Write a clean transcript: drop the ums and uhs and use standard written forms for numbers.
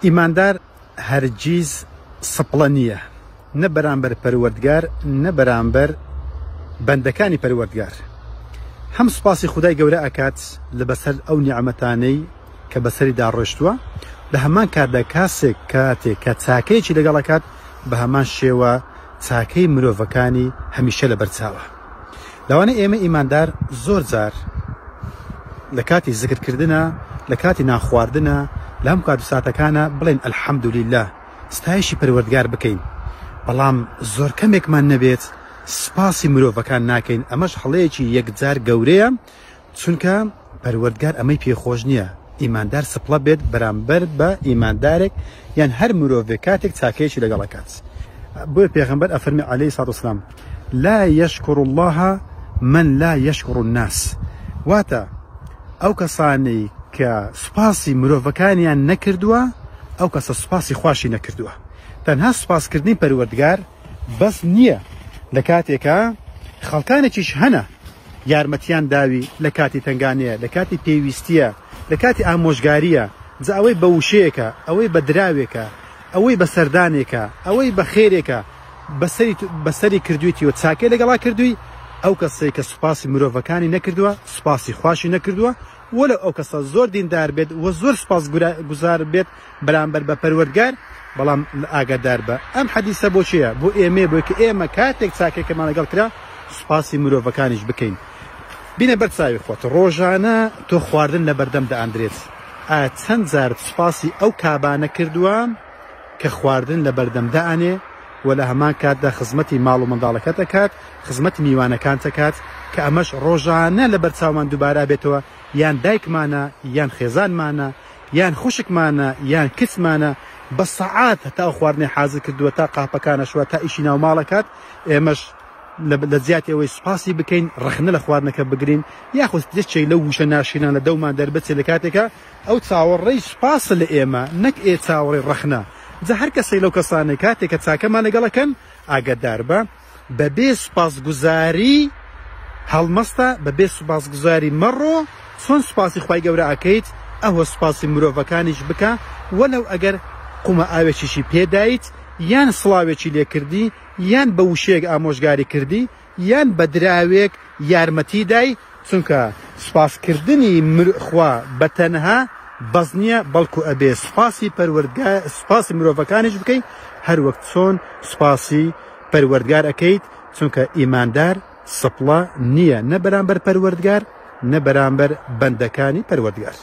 ئیماندار هەرگیز سپڵە نییە، نە بەرامبەر پەروەردگار نە بەرامبەر بەندەکانی پەروەردگار. هەم سوپاسی خودای گەورە ئەکات لەبەسەر ئەو نیعمەتانەی کە بەسەری داڕۆشتووە، لە هەمان کاتدا کاتێک کە چاکەیەکی لەگەڵەکات بە هەمان شێوە چاکەی مرۆڤەکانی هەمیشە لە بەرچاوە. لەوانە ئێمە ئیماندار زۆر جار لە کاتی زیکرکردنە، لە کاتی ناخواردنە، لە هەم کات و ساتەکانە بڵێن ئەلحەمدولیللا، ستایشی پەروەردگار بکەین، بەڵام زۆر کەمێکمان نەبێت سپاسی مرۆڤەکان ناکەین. ئەمەش هەڵەیەکی یەکجار گەورەیە، چونکە پەروەردگار ئەمەی پێخۆش نییە ئیماندار سپڵە بێت بەرامبەر بە ئیماندارێک یان هەر مرۆڤێک کاتێک چاکەیەکی لەگەڵەکات. بۆیە پێغەمبەر ئەفەرمی عەلەیهی سەڵاتو وەسەلام لا يشكر الله من لا يشكر الناس. واتە ئەو کەسانەی کە سوپاسی مرۆڤەکانیان نەکردووە ئەو کەسە سوپاسی خواشی نەکردووە. تەنها سوپاسکردنی پەروەردگار بەس نییە، لە کاتێکە خەڵکانێکیش هەنە یارمەتیان داوی لە کاتی تەنگانەیە، لە کاتی پێویستیە، لە کاتی ئامۆژگاریە، جا ئەوەی بە وشەیەکە، ئەوەی بە دراوێکە، ئەوەی بە سەردانێکە، ئەوەی بە خێرێکە بەسەری کردویتیوە چاکەی لەگەڵا کردووی، ئەو کەسەی کە سوپاسی مرۆڤەکانی نەکردووە سوپاسی خواشی نەکردووە، وەلو ئەو کەسە زۆر دیندار بێت و زۆر سوپاس گوزار بێت بەرامبەر بە پەروەردگار، بەڵام ئاگادار بە ئەم حەدیسە بۆ چییە؟ بۆ ئێمە بۆی کە ئێمە کاتێک چاکێکەمان لەگەڵ کرا سوپاسی مرۆڤەکانیش بکەین. بینە بەرچاوی خۆت ڕۆژانە تۆ خواردن لە بەردەم دەئاندرێت، ئایا چەند جار سوپاسی ئەو کابانە کردووە کە خواردن لە بەردەم دەئانێ و لە هەمان کاتدا خزمەتی ماڵ و منداڵەکەت دەکات، خزمەتی میوانەکان دەکات، کە ئەمەش ڕۆژانە لە بەرچاومان دووبارە بێتەوە، یان دایکمانە یان خێزانمانە یان خوشکمانە یان کچمانە بە سەعات هەتا ئەو خواردنی حازر کردووە تا قاپەکانە شووە تا ئیشی ناو ماڵەکات، ئێمەش لە زیاتی ئەوەی سوپاسی بکەین، ڕەخنە لە خواردنەکە بگرین، یاخود یەکێک لەو وشە ناشرینان لە دەومان دەربچێ لە کاتێکە ئەو چاوەڕێی سوپاسە لە ئێمە نەک چاوەڕێی ڕەخنە. جا هەر کەسەی لەو کەسانەی کاتێککە چاکەمان لەگەڵەکەن ئاگادار بە بەبێ سوپاسگوزاری هەڵمەستە، بەبێ سوپاسگوزاری مەڕۆ چۆن سوپاسی خوای گەورە ئەکەیت ئەوە سوپاسی مرۆڤەکانیش بکە، وەلەو ئەگەر قومە ئاوێکیشی پێدایت یان سڵاوێکی لێکردی یان بە وشەیەک ئامۆژگاری کردی یان بە دراوێک یارمەتی دای، چونکە سوپاسکردنی خوا بە تەنها بەز نییە، بەڵکو ئەبێ سوپاسی پەروەردگار سوپاسی مرۆڤەکانیش بکەیت هەر وەک چۆن سوپاسی پەروەردگار ئەکەیت، چونکە ئیماندار سپڵە نییە، نە بەرامبەر پەروەردگار نە بەرامبەر بەندەکانی پەروەردگار.